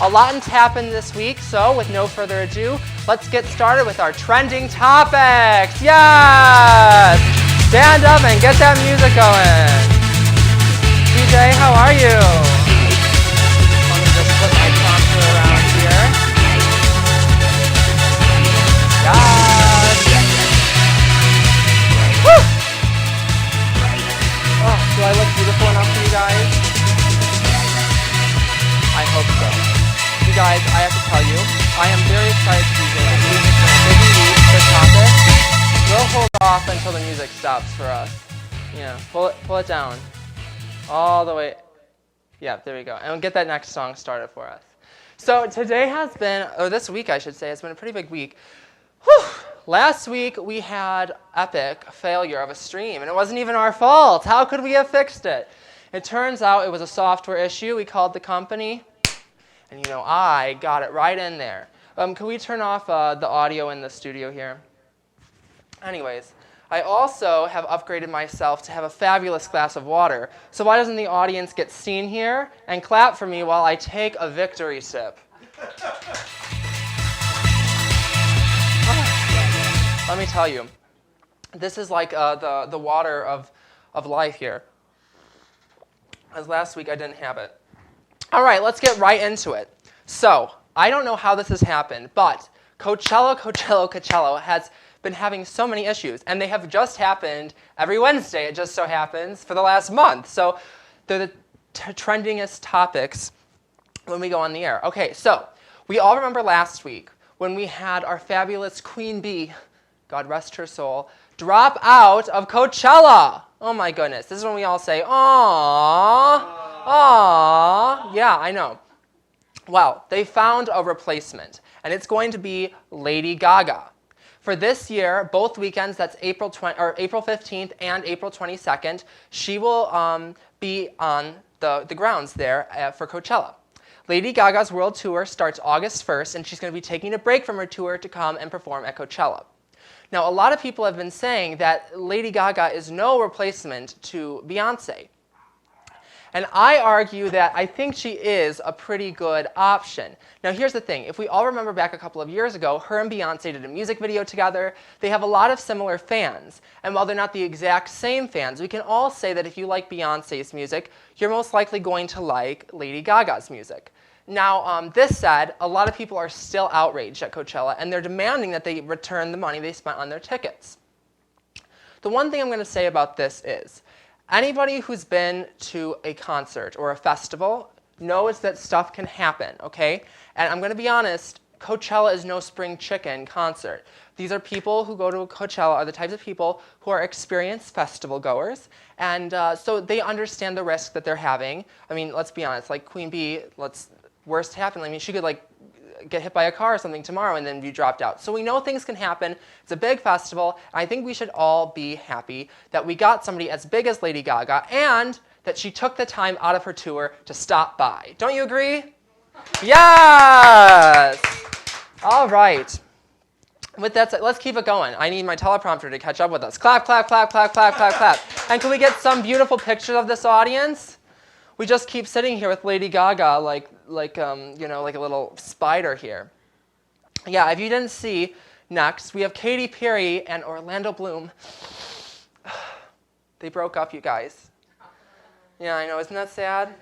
A lot's happened this week, so with no further ado, let's get started with our trending topics. Yes! Stand up and get that music going. DJ, how are you? Let me just flip my prompter around here. Yes! Woo! Oh, do I look beautiful enough for you guys? I hope so. You guys, I have to tell you, I am very excited to be here. This is a busy week for topics. We'll hold off until the music stops for us. Yeah, pull it down. All the way. Yeah, there we go. And we'll get that next song started for us. So today has been, or this week I should say, has been a pretty big week. Whew. Last week we had epic failure of a stream, and it wasn't even our fault. How could we have fixed it? It turns out it was a software issue. We called the company, and I got it right in there. Can we turn off the audio in the studio here? Anyways, I also have upgraded myself to have a fabulous glass of water. So why doesn't the audience get seen here and clap for me while I take a victory sip? Let me tell you, this is like the water of life here. As last week I didn't have it. All right, let's get right into it. So, I don't know how this has happened, but Coachella has been having so many issues, and they have just happened every Wednesday, it just so happens, for the last month. So, they're the trendingest topics when we go on the air. Okay, so, we all remember last week when we had our fabulous Queen Bee, God rest her soul, drop out of Coachella. Oh my goodness, this is when we all say, aww, aww. Yeah, I know. Well, they found a replacement, and it's going to be Lady Gaga. For this year, both weekends, that's April 15th and April 22nd, she will be on the grounds there for Coachella. Lady Gaga's world tour starts August 1st, and she's going to be taking a break from her tour to come and perform at Coachella. Now, a lot of people have been saying that Lady Gaga is no replacement to Beyonce. And I argue that I think she is a pretty good option. Now, here's the thing. If we all remember back a couple of years ago, her and Beyonce did a music video together. They have a lot of similar fans. And while they're not the exact same fans, we can all say that if you like Beyonce's music, you're most likely going to like Lady Gaga's music. Now, this said, a lot of people are still outraged at Coachella, and they're demanding that they return the money they spent on their tickets. The one thing I'm going to say about this is, anybody who's been to a concert or a festival knows that stuff can happen, okay? And I'm going to be honest, Coachella is no spring chicken concert. These are people who go to Coachella are the types of people who are experienced festival goers, and so they understand the risk that they're having. I mean, let's be honest, like Queen Bee, worst happen. I mean, she could get hit by a car or something tomorrow and then be dropped out. So we know things can happen. It's a big festival. And I think we should all be happy that we got somebody as big as Lady Gaga and that she took the time out of her tour to stop by. Don't you agree? Yes! All right. With that said, let's keep it going. I need my teleprompter to catch up with us. Clap, clap, clap, clap, clap, clap, clap. And can we get some beautiful pictures of this audience? We just keep sitting here with Lady Gaga like a little spider here. Yeah, if you didn't see, next we have Katy Perry and Orlando Bloom. They broke up, you guys. Yeah, I know, isn't that sad?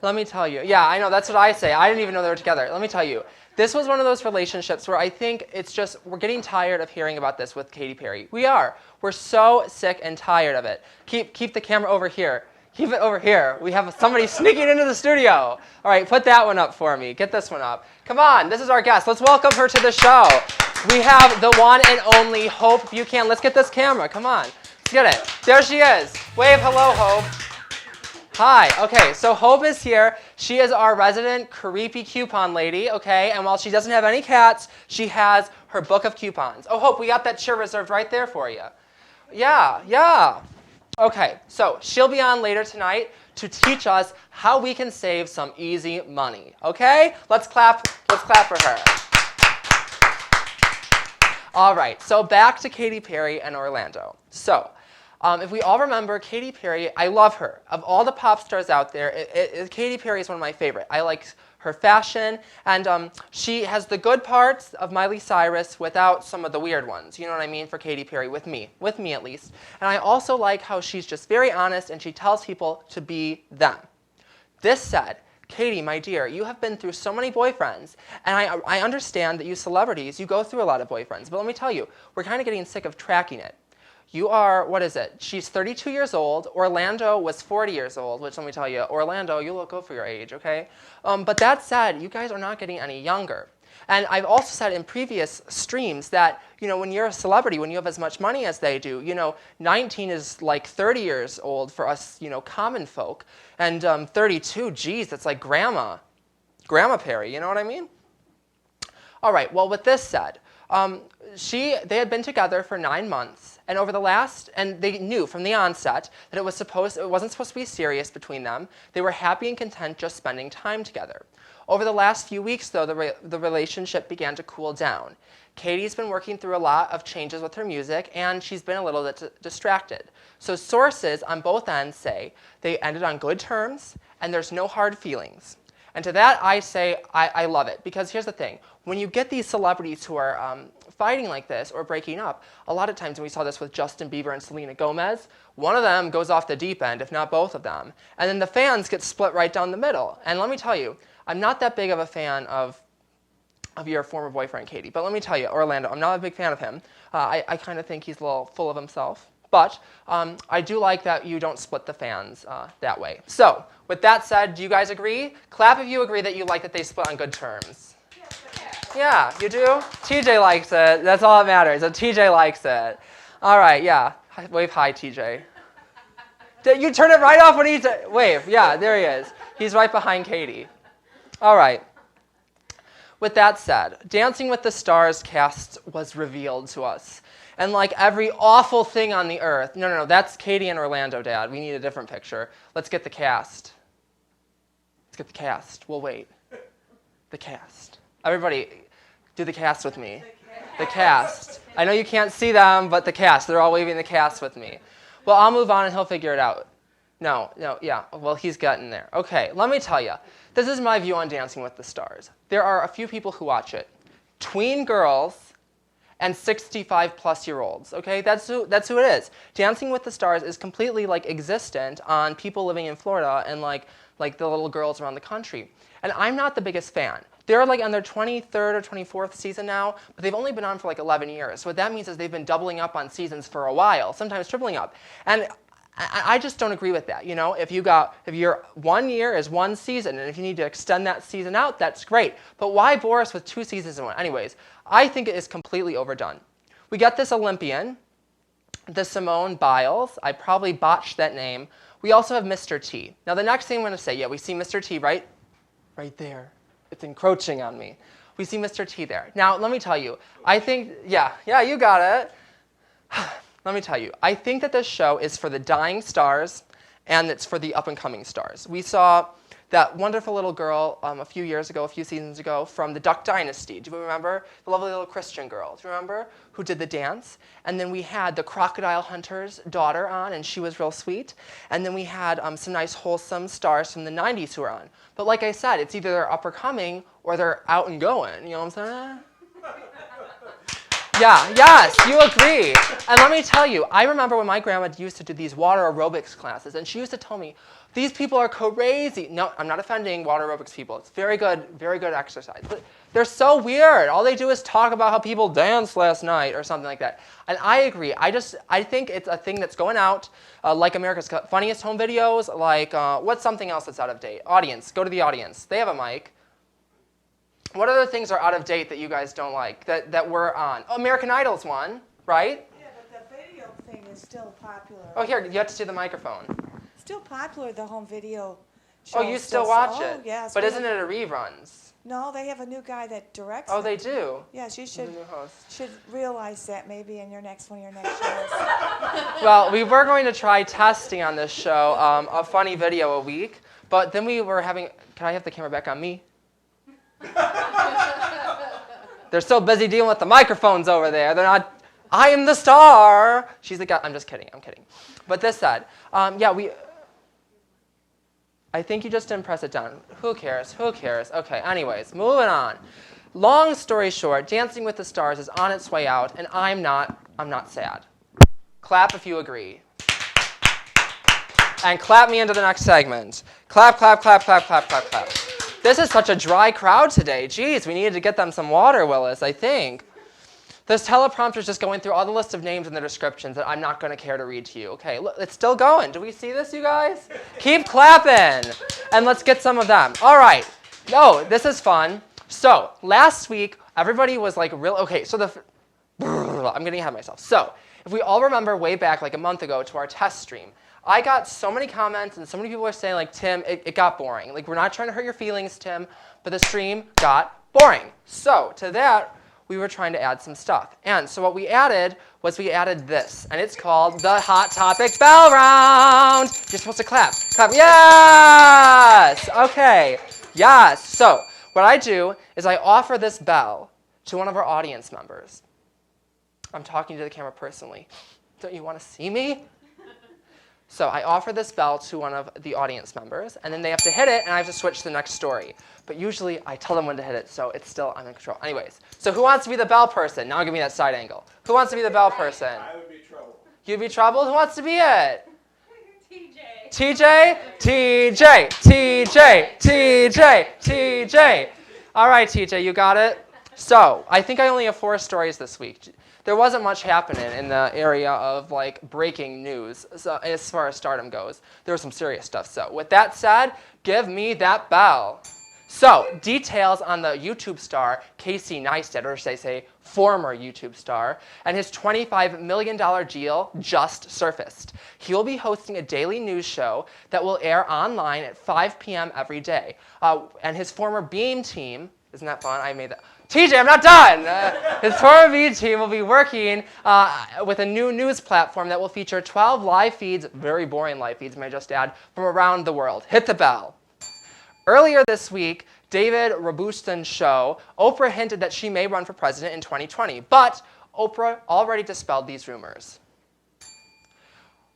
Let me tell you. Yeah, I know, that's what I say. I didn't even know they were together. Let me tell you. This was one of those relationships where I think it's just, we're getting tired of hearing about this with Katy Perry. We are. We're so sick and tired of it. Keep the camera over here. Keep it over here. We have somebody sneaking into the studio. All right, put that one up for me. Get this one up. Come on, this is our guest. Let's welcome her to the show. We have the one and only Hope. If you can, let's get this camera. Come on. Let's get it. There she is. Wave hello, Hope. Hi. Okay, so Hope is here. She is our resident creepy coupon lady, okay? And while she doesn't have any cats, she has her book of coupons. Oh, Hope, we got that chair reserved right there for you. Yeah. Okay, so she'll be on later tonight to teach us how we can save some easy money. Okay? Let's clap for her. All right, so back to Katy Perry and Orlando. So, if we all remember, Katy Perry, I love her. Of all the pop stars out there, Katy Perry is one of my favorite. I like her fashion, and she has the good parts of Miley Cyrus without some of the weird ones. You know what I mean? For Katy Perry, with me at least. And I also like how she's just very honest and she tells people to be them. This said, Katy, my dear, you have been through so many boyfriends, and I understand that you celebrities, you go through a lot of boyfriends, but let me tell you, we're kind of getting sick of tracking it. You are, what is it? She's 32 years old. Orlando was 40 years old, which let me tell you, Orlando, you look good for your age, okay? But that said, you guys are not getting any younger. And I've also said in previous streams that, when you're a celebrity, when you have as much money as they do, 19 is like 30 years old for us, common folk. And 32, geez, that's like Grandma Perry, you know what I mean? All right, well, with this said, they had been together for 9 months, and and they knew from the onset that it wasn't supposed to be serious between them. They were happy and content just spending time together. Over the last few weeks, though, the relationship began to cool down. Katy's been working through a lot of changes with her music, and she's been a little bit distracted. So sources on both ends say they ended on good terms, and there's no hard feelings. And to that, I say I love it, because here's the thing. When you get these celebrities who are fighting like this or breaking up, a lot of times, and we saw this with Justin Bieber and Selena Gomez, one of them goes off the deep end, if not both of them. And then the fans get split right down the middle. And let me tell you, I'm not that big of a fan of your former boyfriend, Katy. But let me tell you, Orlando, I'm not a big fan of him. I kind of think he's a little full of himself. But I do like that you don't split the fans that way. So with that said, do you guys agree? Clap if you agree that you like that they split on good terms. Yeah, you do? TJ likes it. That's all that matters. So TJ likes it. All right, yeah. Wave hi, TJ. You turn it right off when he wave. Yeah, there he is. He's right behind Katy. All right. With that said, Dancing with the Stars cast was revealed to us. And like every awful thing on the earth, no, that's Katy and Orlando, Dad. We need a different picture. Let's get the cast. Let's get the cast. We'll wait. The cast. Everybody, do the cast with me. The cast. I know you can't see them, but the cast. They're all waving the cast with me. Well, I'll move on and he'll figure it out. No, yeah. Well, he's gotten there. Okay, let me tell you. This is my view on Dancing with the Stars. There are a few people who watch it. Tween girls and 65-plus-year-olds, okay? That's who it is. Dancing with the Stars is completely, existent on people living in Florida and, like the little girls around the country. And I'm not the biggest fan. They're, on their 23rd or 24th season now, but they've only been on for, 11 years. So what that means is they've been doubling up on seasons for a while, sometimes tripling up. And I just don't agree with that. If your 1 year is one season, and if you need to extend that season out, that's great. But why bore us with 2 seasons in one? Anyways, I think it is completely overdone. We got this Olympian, the Simone Biles. I probably botched that name. We also have Mr. T. Now, the next thing I'm going to say, yeah, we see Mr. T right there. It's encroaching on me. We see Mr. T there. Now, let me tell you, I think, yeah, you got it. Let me tell you, I think that this show is for the dying stars, and it's for the up-and-coming stars. We saw that wonderful little girl a few seasons ago, from the Duck Dynasty. Do you remember? The lovely little Christian girl. Do you remember? Who did the dance? And then we had the crocodile hunter's daughter on, and she was real sweet. And then we had some nice, wholesome stars from the 90s who were on. But like I said, it's either they're up-or-coming or they're out and going. You know what I'm saying? Yeah, yes, you agree. And let me tell you, I remember when my grandma used to do these water aerobics classes, and she used to tell me, these people are crazy. No, I'm not offending water aerobics people. It's very good exercise. But they're so weird. All they do is talk about how people danced last night or something like that. And I agree. I think it's a thing that's going out, like America's Funniest Home Videos, like what's something else that's out of date? Audience. Go to the audience. They have a mic. What other things are out of date that you guys don't like that we're on? Oh, American Idol's one, right? Yeah, but the video thing is still popular. Oh, here, you have to see the microphone. Still popular, the home video shows. Oh, you still watch it? Oh, yes. But isn't it a reruns? No, they have a new guy that directs Oh, it. they do? Yes, you The new host. should realize that maybe in your next one of your next shows. Well, we were going to try testing on this show a funny video a week, but then we were having, can I have the camera back on me? They're so busy dealing with the microphones over there. They're not, I am the star. She's the guy. I'm just kidding. I'm kidding. But this said, yeah, I think you just didn't press it down. Who cares? Who cares? Okay, anyways, moving on. Long story short, Dancing with the Stars is on its way out, and I'm not sad. Clap if you agree. And clap me into the next segment. Clap, clap, clap, clap, clap, clap, clap. This is such a dry crowd today. Jeez, we needed to get them some water, Willis, I think. This teleprompter is just going through all the list of names and the descriptions that I'm not going to care to read to you. Okay, look, it's still going. Do we see this, you guys? Keep clapping. And let's get some of them. All right. No, this is fun. So, last week, everybody was like real. Okay, so I'm getting ahead of myself. So, if we all remember way back like a month ago to our test stream, I got so many comments and so many people were saying like, Tim, it got boring. Like, we're not trying to hurt your feelings, Tim, but the stream got boring. So to that, we were trying to add some stuff. And so what we added was we added this, and it's called the Hot Topic Bell Round. You're supposed to clap. Clap. Yes! Okay. Yes. So what I do is I offer this bell to one of our audience members. I'm talking to the camera personally. Don't you want to see me? So I offer this bell to one of the audience members, and then they have to hit it, and I have to switch to the next story. But usually, I tell them when to hit it, so it's still, I'm in control. Anyways, so who wants to be the bell person? Now give me that side angle. Who wants to be the bell person? I would be trouble. You'd be trouble? Who wants to be it? TJ. TJ? TJ, TJ, TJ, TJ. All right, TJ, you got it? So I think I only have 4 stories this week. There wasn't much happening in the area of like breaking news so, as far as stardom goes. There was some serious stuff. So with that said, give me that bell. So details on the YouTube star Casey Neistat, or should I say former YouTube star, and his $25 million deal just surfaced. He will be hosting a daily news show that will air online at 5 p.m. every day. And his former Beam team, isn't that fun? I made that. TJ, I'm not done. His former Beam team will be working with a new news platform that will feature 12 live feeds, very boring live feeds, may I just add, from around the world. Hit the bell. Earlier this week, David Robuston's show, Oprah hinted that she may run for president in 2020, but Oprah already dispelled these rumors.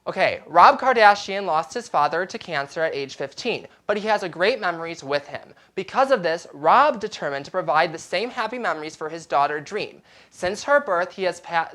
Okay, Rob Kardashian lost his father to cancer at age 15, but he has great memories with him. Because of this, Rob determined to provide the same happy memories for his daughter, Dream. Since her birth,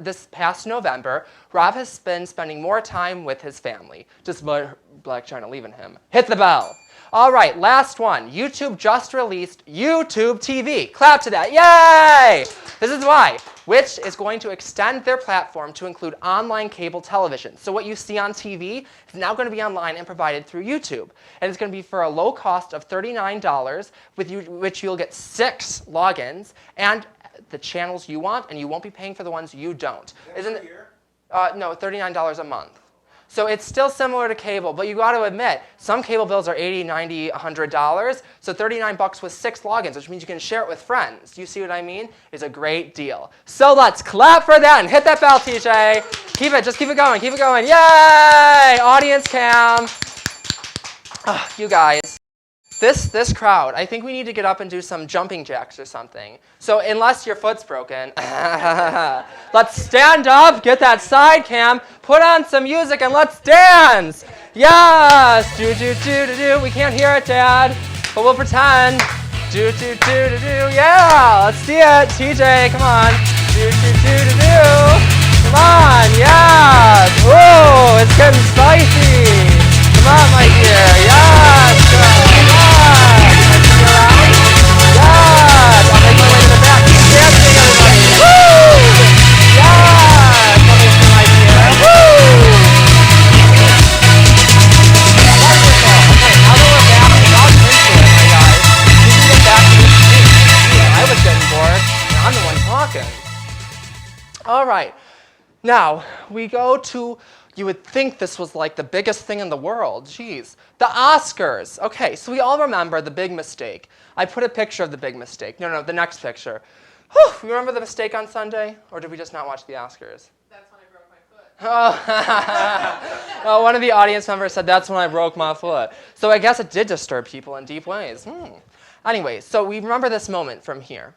this past November, Rob has been spending more time with his family, despite Blac Chyna leaving him. Hit the bell. All right, last one. YouTube just released YouTube TV. Clap to that. Yay! This is why. Which is going to extend their platform to include online cable television. So what you see on TV is now going to be online and provided through YouTube. And it's going to be for a low cost of $39, which you'll get 6 logins and the channels you want, and you won't be paying for the ones you don't. Isn't it? No, $39 a month. So it's still similar to cable, but you got to admit, some cable bills are $80, $90, $100. So $39 with 6 logins, which means you can share it with friends. Do you see what I mean? It's a great deal. So let's clap for that and hit that bell, TJ. Just keep it going, keep it going. Yay! Audience cam. You guys. This crowd, I think we need to get up and do some jumping jacks or something. So unless your foot's broken, let's stand up, get that side cam, put on some music, and let's dance. Yes, do do do do do. We can't hear it, Dad, but we'll pretend. Do do do do do. Yeah, let's see it. TJ, come on. Do do do do do. Come on, yes. Whoa, it's getting spicy. Come on, my dear. Yes, girl. Come on. Can I see you around? Yes. I'll make my way to the back. Keep dancing, everybody. Woo! Yes. Let me see, my dear. Woo! Wonderful. Okay, now that we're back, we're not into it, my guys. We can get back to this speech. I was getting bored, and I'm the one talking. All right. Now, we go to... You would think this was like the biggest thing in the world. Jeez. The Oscars. Okay, so we all remember the big mistake. I put a picture of the big mistake. No, the next picture. Whew, you remember the mistake on Sunday? Or did we just not watch the Oscars? That's when I broke my foot. Oh, one of the audience members said, that's when I broke my foot. So I guess it did disturb people in deep ways. Anyway, so we remember this moment from here.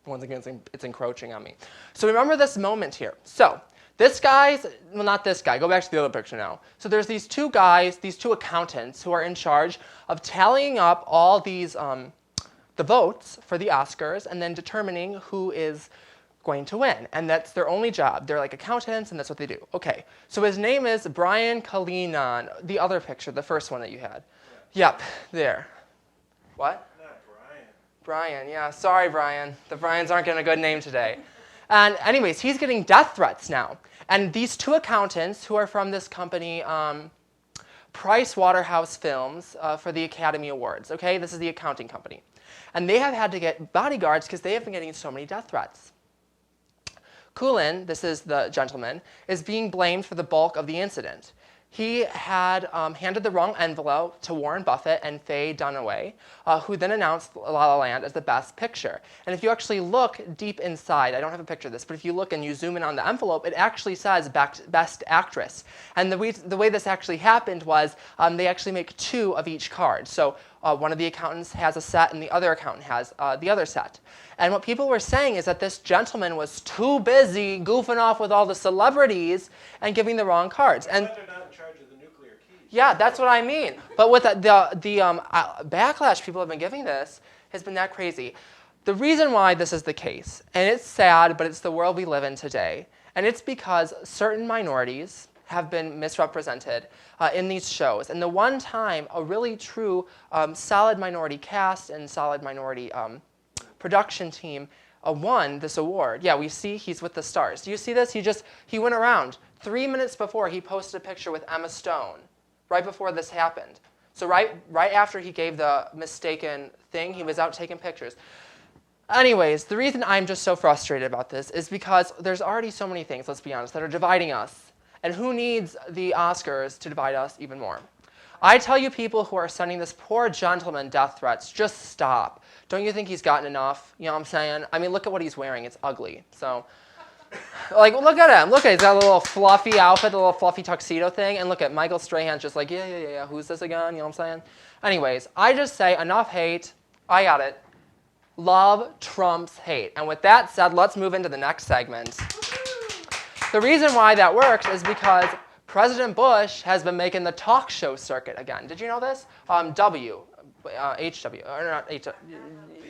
Once again, it's encroaching on me. So remember this moment here. So This guy's, well, not this guy. Go back to the other picture now. So there's these two guys, these two accountants who are in charge of tallying up all these, the votes for the Oscars and then determining who is going to win. And that's their only job. They're like accountants, and that's what they do. Okay, so his name is Brian Kalinan. The other picture, the first one that you had. Yep, there. What? Not Brian. Brian, yeah. Sorry, Brian. The Brians aren't getting a good name today. And anyways, he's getting death threats now. And these two accountants who are from this company, Price Waterhouse Films, for the Academy Awards. Okay, this is the accounting company. And they have had to get bodyguards because they have been getting so many death threats. Kulin, this is the gentleman, is being blamed for the bulk of the incident. He had handed the wrong envelope to Warren Buffett and Faye Dunaway, who then announced La La Land as the best picture. And if you actually look deep inside, I don't have a picture of this, but if you look and you zoom in on the envelope, it actually says Best Actress. And the way this actually happened was they actually make 2 of each card. So one of the accountants has a set and the other accountant has the other set. And what people were saying is that this gentleman was too busy goofing off with all the celebrities and giving the wrong cards. And But they're not in charge of the nuclear keys. yeah, that's what I mean. But with the backlash people have been giving this has been that crazy. The reason why this is the case, and it's sad, but it's the world we live in today, and it's because certain minorities have been misrepresented in these shows. And the one time a really true solid minority cast and solid minority production team won this award. Yeah, we see he's with the stars. Do you see this? He went around. 3 minutes before, he posted a picture with Emma Stone, right before this happened. So right after he gave the mistaken thing, he was out taking pictures. Anyways, the reason I'm just so frustrated about this is because there's already so many things, let's be honest, that are dividing us. And who needs the Oscars to divide us even more? I tell you people who are sending this poor gentleman death threats, just stop. Don't you think he's gotten enough? You know what I'm saying? I mean, look at what he's wearing. It's ugly. So, like, look at him. Look at him. He's got a little fluffy outfit, a little fluffy tuxedo thing. And look at Michael Strahan's just like, yeah. Who's this again? You know what I'm saying? Anyways, I just say enough hate. I got it. Love trumps hate. And with that said, let's move into the next segment. The reason why that works is because President Bush has been making the talk show circuit again. Did you know this? HW, or not HW,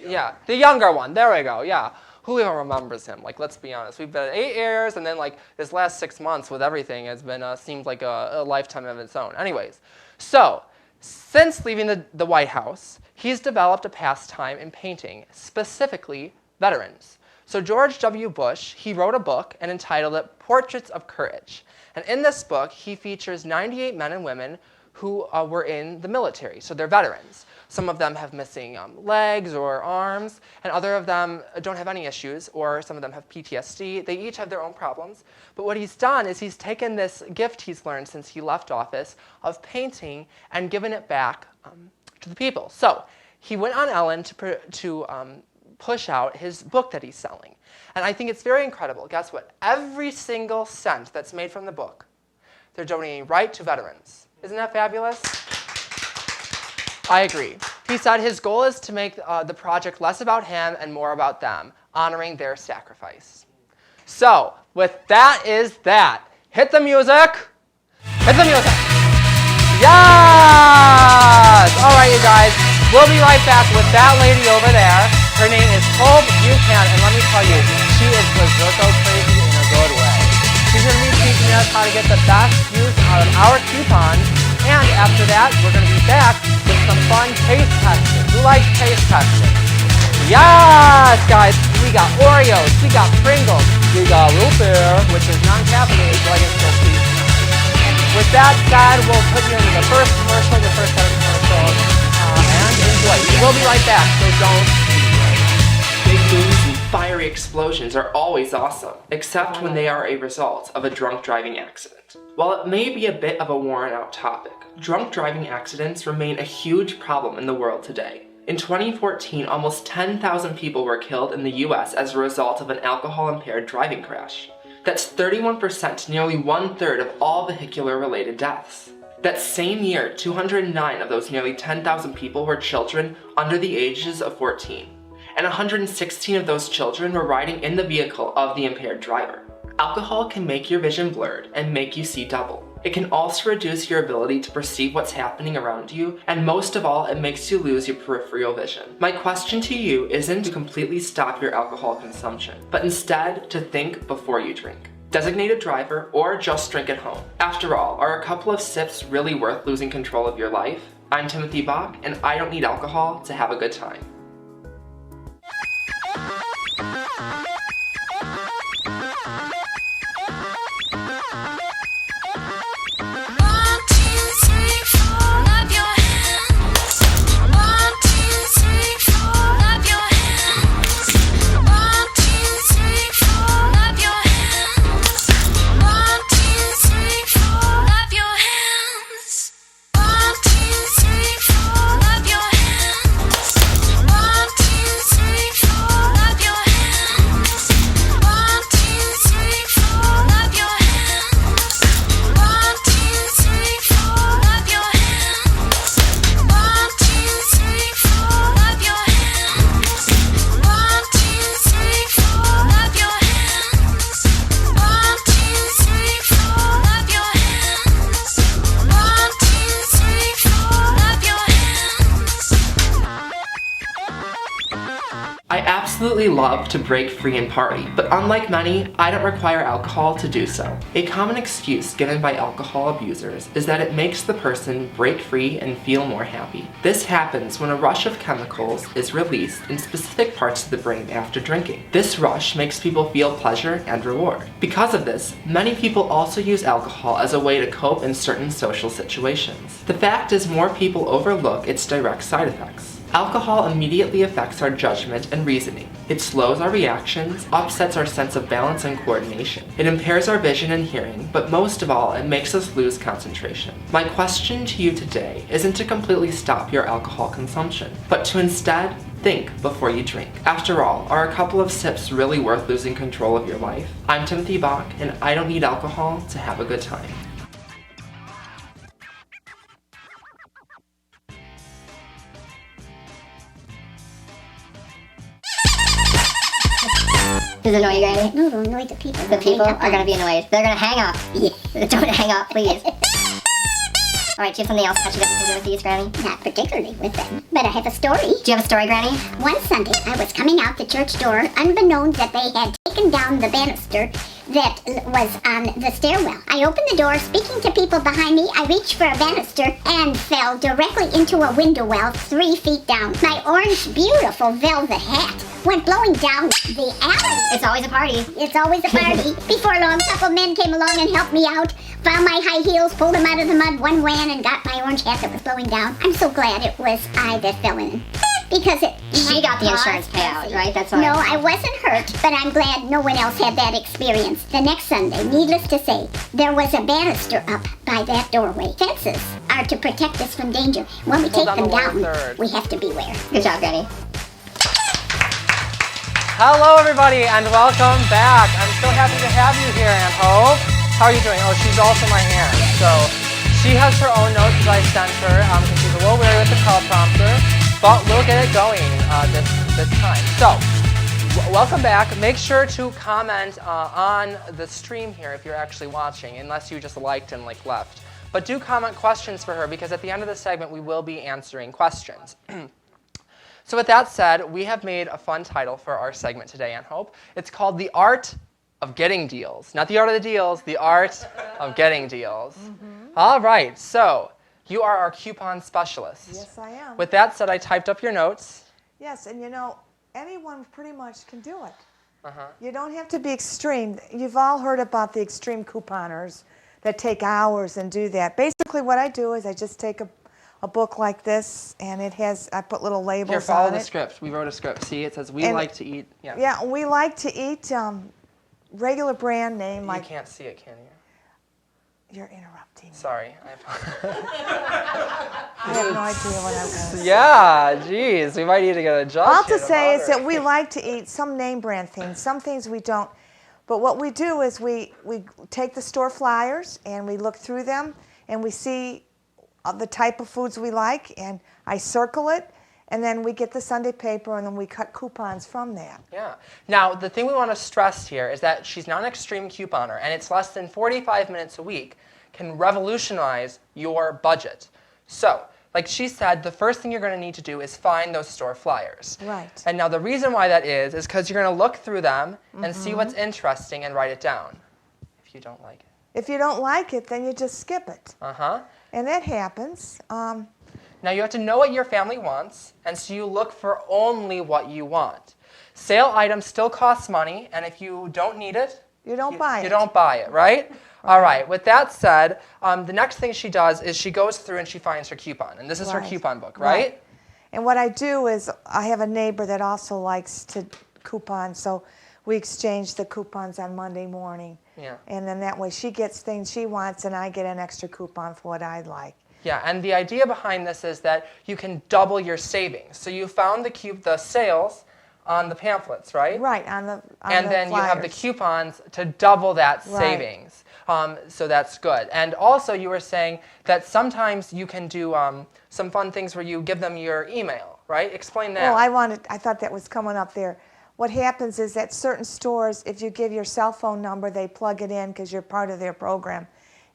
yeah, the younger one. There we go, yeah. Who even remembers him? Like, let's be honest. We've been 8 years, and then like this last 6 months with everything has been seemed like a lifetime of its own. Anyways, so since leaving the White House, he's developed a pastime in painting, specifically veterans. So George W. Bush, he wrote a book and entitled it Portraits of Courage. And in this book, he features 98 men and women who were in the military. So they're veterans. Some of them have missing legs or arms, and other of them don't have any issues, or some of them have PTSD. They each have their own problems. But what he's done is he's taken this gift he's learned since he left office of painting and given it back to the people. So he went on Ellen to push out his book that he's selling. And I think it's very incredible. Guess what? Every single cent that's made from the book, they're donating right to veterans. Isn't that fabulous? I agree. He said his goal is to make the project less about him and more about them, honoring their sacrifice. So, with that is that. Hit the music. Hit the music. Yes! All right, you guys. We'll be right back with that lady over there. Her name is Hope Buchanan, and let me tell you, she is berserko crazy in a good way. She's going to be teaching us how to get the best use out of our coupons, and after that, we're going to be back with some fun taste testing. Who likes taste testing? Yes, guys, we got Oreos, we got Pringles, we got root beer, which is non-caffeinated, so I can still see. With that said, we'll put you into the first commercial, the first set of commercials, and enjoy. We'll be right back, so don't. Big moves and fiery explosions are always awesome, except when they are a result of a drunk driving accident. While it may be a bit of a worn-out topic, drunk driving accidents remain a huge problem in the world today. In 2014, almost 10,000 people were killed in the US as a result of an alcohol-impaired driving crash. That's 31%, nearly 1/3 of all vehicular-related deaths. That same year, 209 of those nearly 10,000 people were children under the ages of 14. And 116 of those children were riding in the vehicle of the impaired driver. Alcohol can make your vision blurred and make you see double. It can also reduce your ability to perceive what's happening around you, and most of all, it makes you lose your peripheral vision. My question to you isn't to completely stop your alcohol consumption, but instead to think before you drink. Designate a driver or just drink at home. After all, are a couple of sips really worth losing control of your life? I'm Timothy Bach, and I don't need alcohol to have a good time. I absolutely love to break free and party, but unlike many, I don't require alcohol to do so. A common excuse given by alcohol abusers is that it makes the person break free and feel more happy. This happens when a rush of chemicals is released in specific parts of the brain after drinking. This rush makes people feel pleasure and reward. Because of this, many people also use alcohol as a way to cope in certain social situations. The fact is, more people overlook its direct side effects. Alcohol immediately affects our judgment and reasoning. It slows our reactions, upsets our sense of balance and coordination. It impairs our vision and hearing, but most of all, it makes us lose concentration. My question to you today isn't to completely stop your alcohol consumption, but to instead think before you drink. After all, are a couple of sips really worth losing control of your life? I'm Timothy Bach, and I don't need alcohol to have a good time. Does it annoy you, Granny? No, it'll annoy the people. The people are going to be annoyed. They're going to hang up. Yeah. Don't hang up, please. Alright, do you have something else that you got to do with these, Granny? Not particularly with them, but I have a story. Do you have a story, Granny? One Sunday, I was coming out the church door, unbeknown that they had taken down the banister that was on the stairwell. I opened the door, speaking to people behind me. I reached for a banister and fell directly into a window well 3 feet down. My orange, beautiful velvet hat went blowing down the alley. It's always a party. It's always a party. Before long, a couple men came along and helped me out. Found my high heels, pulled them out of the mud. One ran and got my orange hat that was blowing down. I'm so glad it was I that fell in. Because She got the insurance payout, right? That's all. No, I wasn't hurt, but I'm glad no one else had that experience. The next Sunday, needless to say, there was a banister up by that doorway. Fences are to protect us from danger. When we take them down, we have to beware. Good job, Granny. Hello, everybody, and welcome back. I'm so happy to have you here, Aunt Hope. How are you doing? Oh, she's also my aunt. So she has her own notes that I sent her because she's a little weary with the teleprompter, but we'll get it going this time. So welcome back. Make sure to comment on the stream here if you're actually watching, unless you just liked and left. But do comment questions for her because at the end of the segment we will be answering questions. So with that said, we have made a fun title for our segment today, Aunt Hope. It's called The Art of Getting Deals. Not the art of the deals, the art of getting deals. Mm-hmm. All right, so you are our coupon specialist. Yes, I am. With that said, I typed up your notes. Yes, and you know, anyone pretty much can do it. Uh-huh. You don't have to be extreme. You've all heard about the extreme couponers that take hours and do that. Basically, what I do is I just take a book like this, and it has, I put little labels on it. Here, follow the script. We wrote a script. See, it says, we like to eat. Yeah. Yeah, we like to eat regular brand name. You like, can't see it, can you? You're interrupting me. Sorry. I have no idea what I was. Yeah, geez. We might need to get a judge. All to here say is moderate. that we like to eat some name brand things. Some things we don't. But what we do is we take the store flyers and we look through them and we see the type of foods we like, and I circle it, And then we get the Sunday paper, and then we cut coupons from that. Yeah. Now, the thing we want to stress here is that she's not an extreme couponer, and it's less than 45 minutes a week can revolutionize your budget. So, like she said, the first thing you're going to need to do is find those store flyers. Right. And now the reason why that is because you're going to look through them and see what's interesting and write it down if you don't like it. If you don't like it, then you just skip it. Uh-huh. And that happens. Now you have to know what your family wants, and so you look for only what you want. Sale items still cost money, and if you don't need it, You don't buy it. You don't buy it, right? All right. With that said, the next thing she does is she goes through and she finds her coupon, and this is her Right. coupon book, right? And what I do is I have a neighbor that also likes to coupon, so we exchange the coupons on Monday morning. Yeah. And then that way she gets things she wants, and I get an extra coupon for what I'd like. Yeah, and the idea behind this is that you can double your savings. So you found the sales on the pamphlets, right? Right, on the And then you have the flyers. coupons to double that Right. savings. So that's good. And also you were saying that sometimes you can do some fun things where you give them your email, right? Explain that. Oh, I thought that was coming up there. What happens is at certain stores, if you give your cell phone number, they plug it in because you're part of their program.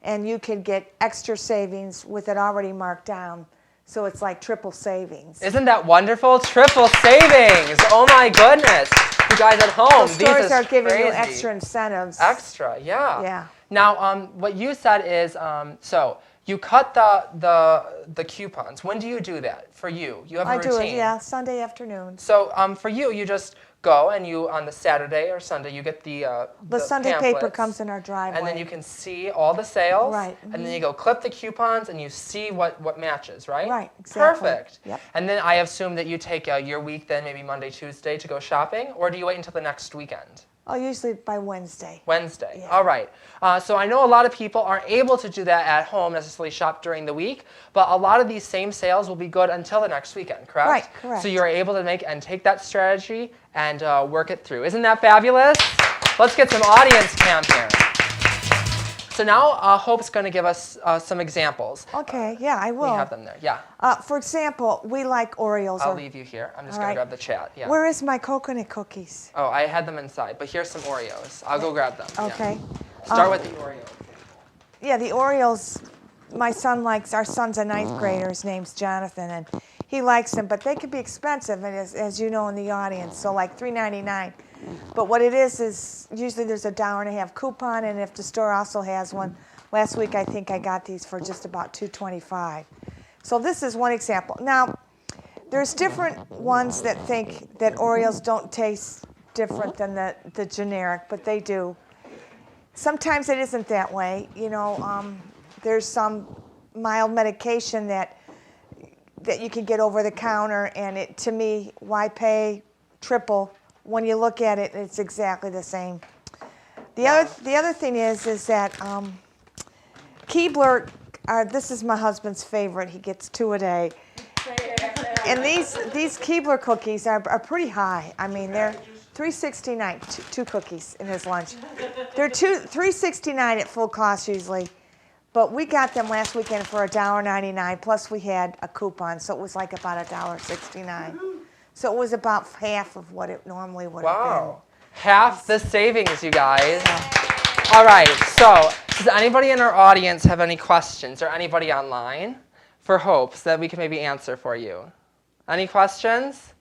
And you could get extra savings with it already marked down. So it's like triple savings. Isn't that wonderful? Triple savings. Oh my goodness. You guys at home, So these stores is are giving you crazy. extra incentives. Extra, yeah. Yeah. Now, what you said is, so you cut the coupons. When do you do that for you? You have a I routine. do it, yeah, Sunday afternoon. So for you just go and you on the Saturday or Sunday you get the Sunday paper pamphlets, comes in our driveway. and then you can see all the sales. Right, And then you go clip the coupons and you see what matches, right? Right, exactly. Perfect. Yep. And then I assume that you take your week then maybe Monday, Tuesday to go shopping, or do you wait until the next weekend? Oh, usually by Wednesday. Wednesday. Yeah. All right. So I know a lot of people aren't able to do that at home, necessarily shop during the week, but a lot of these same sales will be good until the next weekend, correct? Right, correct. So you're able to take that strategy and work it through. Isn't that fabulous? Let's get some audience cam here. So now Hope's going to give us some examples. Okay, yeah, I We will. have them there. Yeah. For example, we like Oreos. I'll leave you here. I'm just All going to right. grab the chat. Yeah. Where is my coconut cookies? Oh, I had them inside, but here's some Oreos. I'll go grab them. Yeah. Okay. Start with the Oreos. Yeah, the Oreos, my son likes, our son's a ninth grader, his name's Jonathan, and he likes them, but they can be expensive, and as you know in the audience, so like $3.99. But what it is usually there's $1.50 coupon, and if the store also has one, last week I think I got these for just about $2.25. So this is one example. Now, there's different ones that think that Oreos don't taste different than the generic, but they do. Sometimes it isn't that way. You know, there's some mild medication that you can get over the counter, and to me, why pay triple when you look at it? It's exactly the same. The other thing is that Keebler. This is my husband's favorite. He gets 2 a day. And these Keebler cookies are pretty high. I mean, they're $3.69, two cookies in his lunch. They're $3.69 at full cost usually, but we got them last weekend for $1.99. Plus we had a coupon, so it was like about $1.69. So it was about half of what it normally would have been. Wow. Half the savings, you guys. All right, so does anybody in our audience have any questions, or anybody online for Hope so that we can maybe answer for you? Any questions?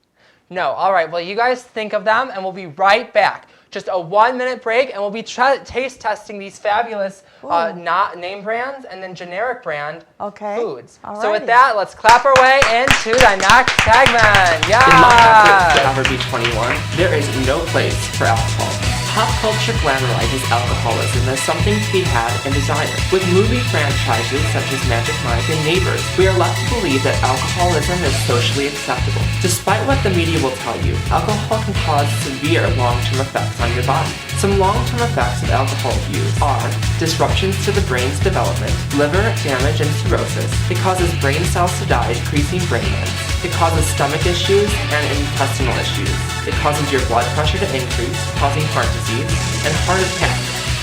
No. All right, well, you guys think of them, and we'll be right back. Just a 1-minute break, and we'll be taste testing these fabulous not name brands and then generic brand foods. So with Alrighty. that, let's clap our way into the next segment. Yeah. In my effort to ever be 21, there is no place for alcohol. Pop culture glamorizes alcoholism as something to be had and desired. With movie franchises such as Magic Mike and Neighbors, we are left to believe that alcoholism is socially acceptable. Despite what the media will tell you, alcohol can cause severe long-term effects on your body. Some long-term effects of alcohol abuse are disruptions to the brain's development, liver damage and cirrhosis. It causes brain cells to die, decreasing brain length. It causes stomach issues and intestinal issues. It causes your blood pressure to increase, causing heart disease and heart attack.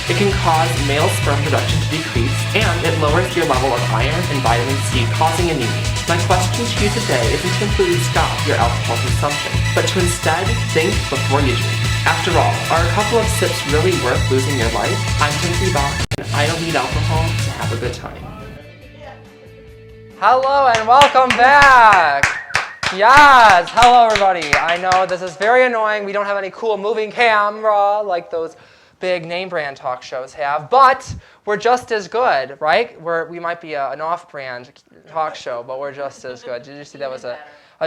It can cause male sperm production to decrease, and it lowers your level of iron and vitamin C, causing anemia. My question to you today isn't to completely stop your alcohol consumption, but to instead think before you drink. After all, are a couple of sips really worth losing your life? I'm Timothy Bach, and I don't need alcohol to have a good time. Hello and welcome back. Yes, hello everybody. I know this is very annoying. We don't have any cool moving camera like those big name brand talk shows have, but we're just as good, right? We might be an off-brand talk show, but we're just as good. Did you see that was a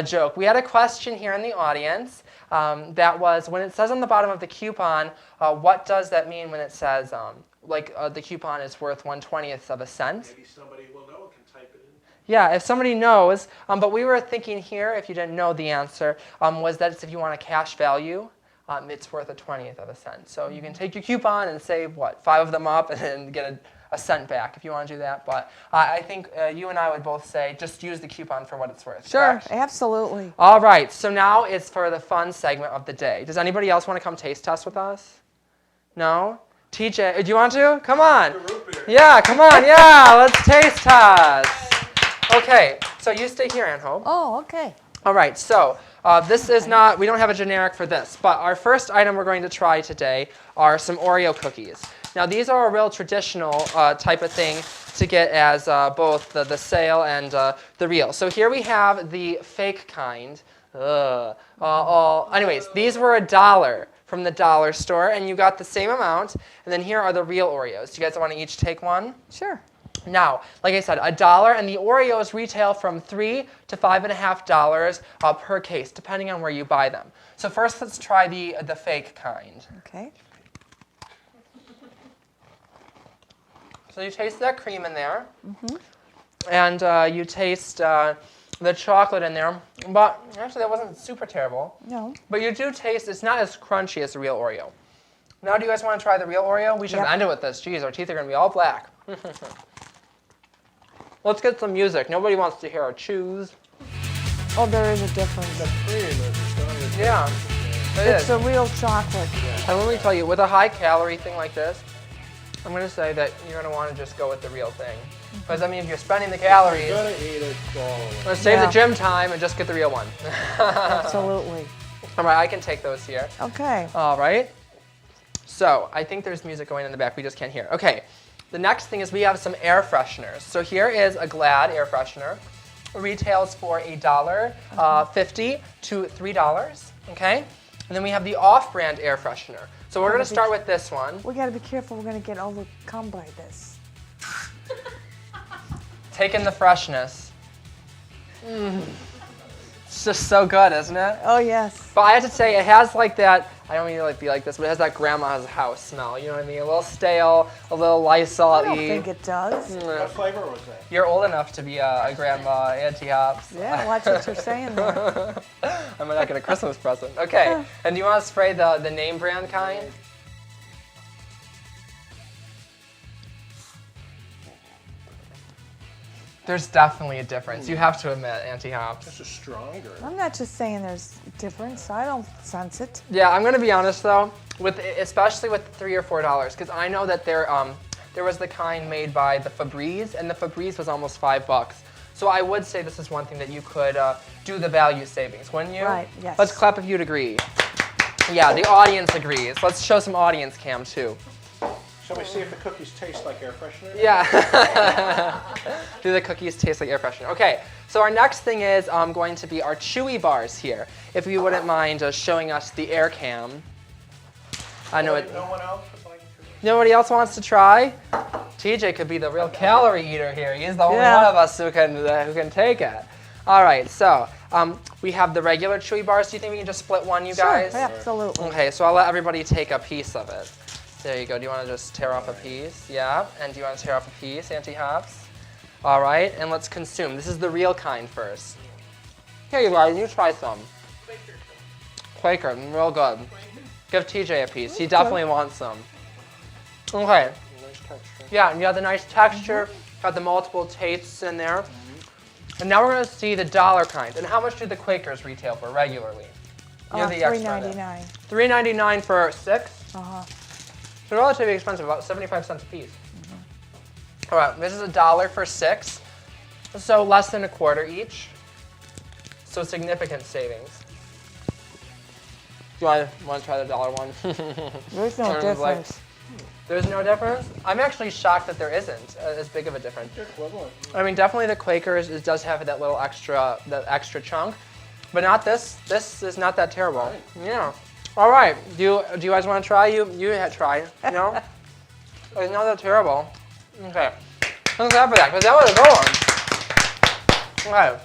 joke? We had a question here in the audience that was, when it says on the bottom of the coupon, what does that mean when it says, the coupon is worth 1/20th of a cent? Maybe somebody will know and can type it in. Yeah, if somebody knows, but we were thinking here, if you didn't know the answer, was that it's if you want a cash value, it's worth 1/20th of a cent. So you can take your coupon and save, 5 of them up and then get a cent back if you want to do that. But I think you and I would both say just use the coupon for what it's worth. Sure, correct? absolutely. All right, so now it's for the fun segment of the day. Does anybody else want to come taste test with us? No? TJ, do you want to? Come on. Yeah, come on, yeah, let's taste test. Okay, so you stay here, Ann Hope. Oh, okay. All right, so this is not, we don't have a generic for this, but our first item we're going to try today are some Oreo cookies. Now these are a real traditional type of thing to get as both the sale and the real. So here we have the fake kind. Anyways, these were $1 from the dollar store, and you got the same amount. And then here are the real Oreos. Do you guys want to each take one? Sure. Now, like I said, $1, and the Oreos retail from $3 to $5.50 per case, depending on where you buy them. So first, let's try the fake kind. Okay. So you taste that cream in there, and you taste the chocolate in there. But actually, that wasn't super terrible. No. But you do taste, it's not as crunchy as the real Oreo. Now, do you guys want to try the real Oreo? We should have ended with this. Jeez, our teeth are going to be all black. Let's get some music. Nobody wants to hear our chews. Oh, there is a difference. The cream is stronger. Yeah, it It's is. the real chocolate. And let me tell you, with a high-calorie thing like this, I'm going to say that you're going to want to just go with the real thing. Because, I mean, if you're spending the calories, You're gonna eat it, swallow it. let's save Yeah. the gym time and just get the real one. Absolutely. All right, I can take those here. Okay. All right. So I think there's music going in the back. We just can't hear. Okay. The next thing is we have some air fresheners. So here is a Glad air freshener. It retails for $1.50 to $3. Okay. And then we have the off-brand air freshener. So we're going to start with this one. We got to be careful. We're going to get overcome by this. Taking the freshness. It's just so good, isn't it? Oh, yes. But I have to say, it has like that, I don't mean to be like this, but it has that grandma's house smell. You know what I mean? A little stale, a little Lysol-y. I don't think it does. What flavor was that? You're old enough to be a grandma, Auntie Hops. Yeah, watch what you're saying there. I might not get a Christmas present. Okay, and do you want to spray the name brand kind? There's definitely a difference. You have to admit, Auntie Hops. This is stronger. I'm not just saying there's a difference. I don't sense it. Yeah, I'm gonna be honest though, especially with $3 or $4, because I know that there was the kind made by the Febreze, and the Febreze was almost $5. So I would say this is one thing that you could do the value savings, wouldn't you? Right, yes. Let's clap if you'd agree. Yeah, the audience agrees. Let's show some audience cam too. Shall we see if the cookies taste like air freshener? Yeah. Do the cookies taste like air freshener? Okay, so our next thing is going to be our Chewy bars here. If you wouldn't mind showing us the air cam. I know it. No one else would like to? Nobody else wants to try? TJ could be the real calorie eater here. He's the only one of us who can take it. All right, so we have the regular Chewy bars. Do you think we can just split one, you guys? Sure, absolutely. Okay, so I'll let everybody take a piece of it. There you go. Do you want to just tear off a piece? Yeah. And do you want to tear off a piece, Auntie Hops? All right, and let's consume. This is the real kind first. Here you guys, you try some. Quaker, real good. Give TJ a piece. He definitely wants some. Okay. Nice texture. Yeah, and you have the nice texture, got the multiple tastes in there. And now we're going to see the dollar kind. And how much do the Quakers retail for regularly? You're the expert. $3.99. $3.99 for 6? Uh-huh. They're relatively expensive, about 75 cents a piece. All right, this is $1 for 6, so less than a quarter each. So significant savings. Do you want to try the $1 one? There's no Sounds like- difference. There's no difference? I'm actually shocked that there isn't as big of a difference. They're equivalent. I mean, definitely the Quakers does have that little extra chunk, but not this. This is not that terrible. Right. Yeah. All right. Do you guys want to try? You try. No. It's not that terrible. Okay. Thanks for that, because that was a good one. Okay.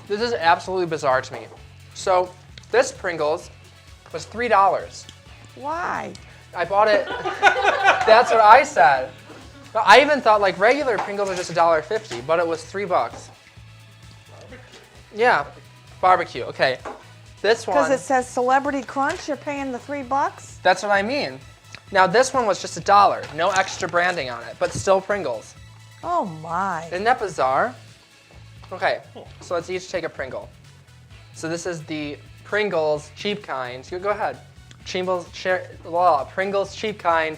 This is absolutely bizarre to me. So this Pringles was $3. Why? I bought it. That's what I said. I even thought like regular Pringles are just $1.50, but it was $3. Yeah, barbecue. Okay, this one. Because it says Celebrity Crunch, you're paying the $3? That's what I mean. Now this one was just $1, no extra branding on it, but still Pringles. Oh my. Isn't that bizarre? Okay, so let's each take a Pringle. So this is the Pringles cheap kind. Go ahead. Pringles cheap kind.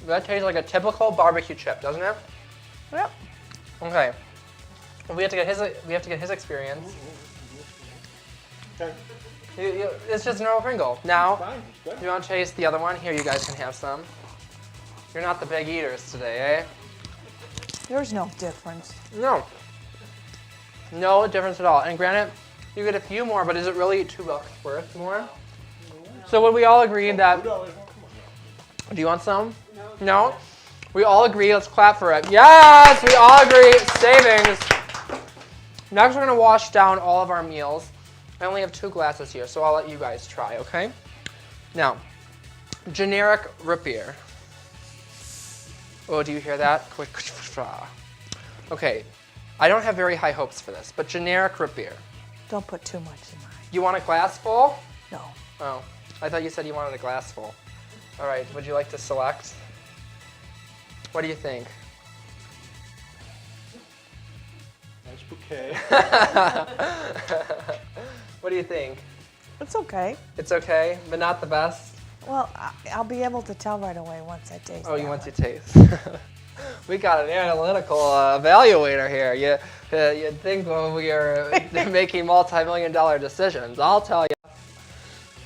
That tastes like a typical barbecue chip, doesn't it? Yep. Okay. We have to get his experience. Okay. It's just a normal Pringle. Now, Fine. It's good. you want to taste the other one? Here, you guys can have some. You're not the big eaters today, eh? There's no difference. No. No difference at all. And granted, you get a few more, but is it really $2 worth more? So would we all agree that... $2 more. Come on. Do you want some? No? We all agree. Let's clap for it. Yes! We all agree. Savings. Next, we're going to wash down all of our meals. I only have 2 glasses here, so I'll let you guys try, okay? Now, generic root beer. Oh, do you hear that? Quick. Okay. I don't have very high hopes for this, but generic root beer. Don't put too much in mine. You want a glass full? No. Oh, I thought you said you wanted a glass full. All right, would you like to select? What do you think? Nice bouquet. What do you think? It's okay. It's okay, but not the best? Well, I'll be able to tell right away once I taste Oh, you that want one. to taste. We got an analytical evaluator here. You'd think when we are making multi-million-dollar decisions. I'll tell you.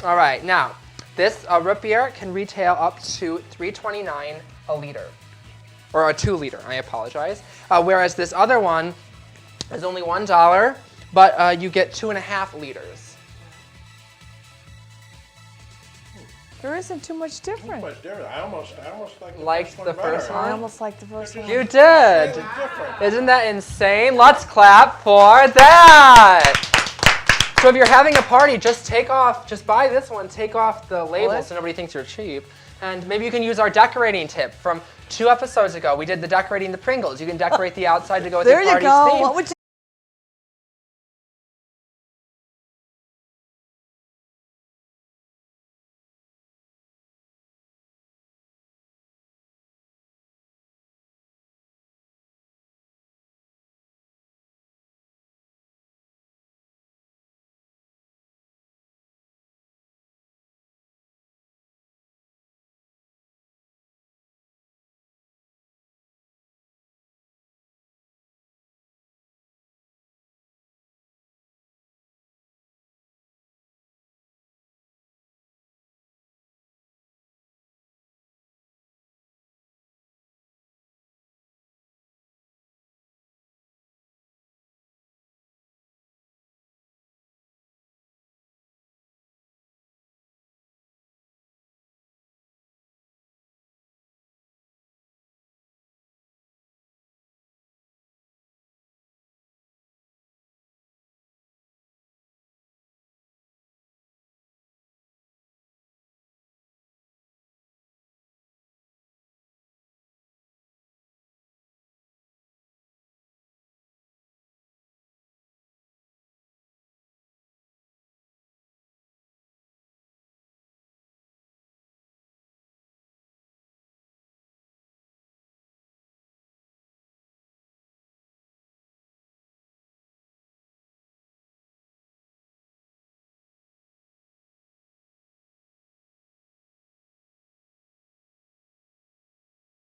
All right, now, this root beer can retail up to $3.29 a liter. Or a 2 liter, I apologize. Whereas this other one is only $1, but you get 2.5 liters. There isn't too much different. Much different. I almost Liked first the one better. first I one? almost like the first one. You did. Slightly different. Isn't that insane? Let's clap for that. So if you're having a party, just buy this one, take off the label What? so nobody thinks you're cheap. And maybe you can use our decorating tip from 2 episodes ago. We did the decorating the Pringles. You can decorate the outside to go with There your you party's go. theme. What would you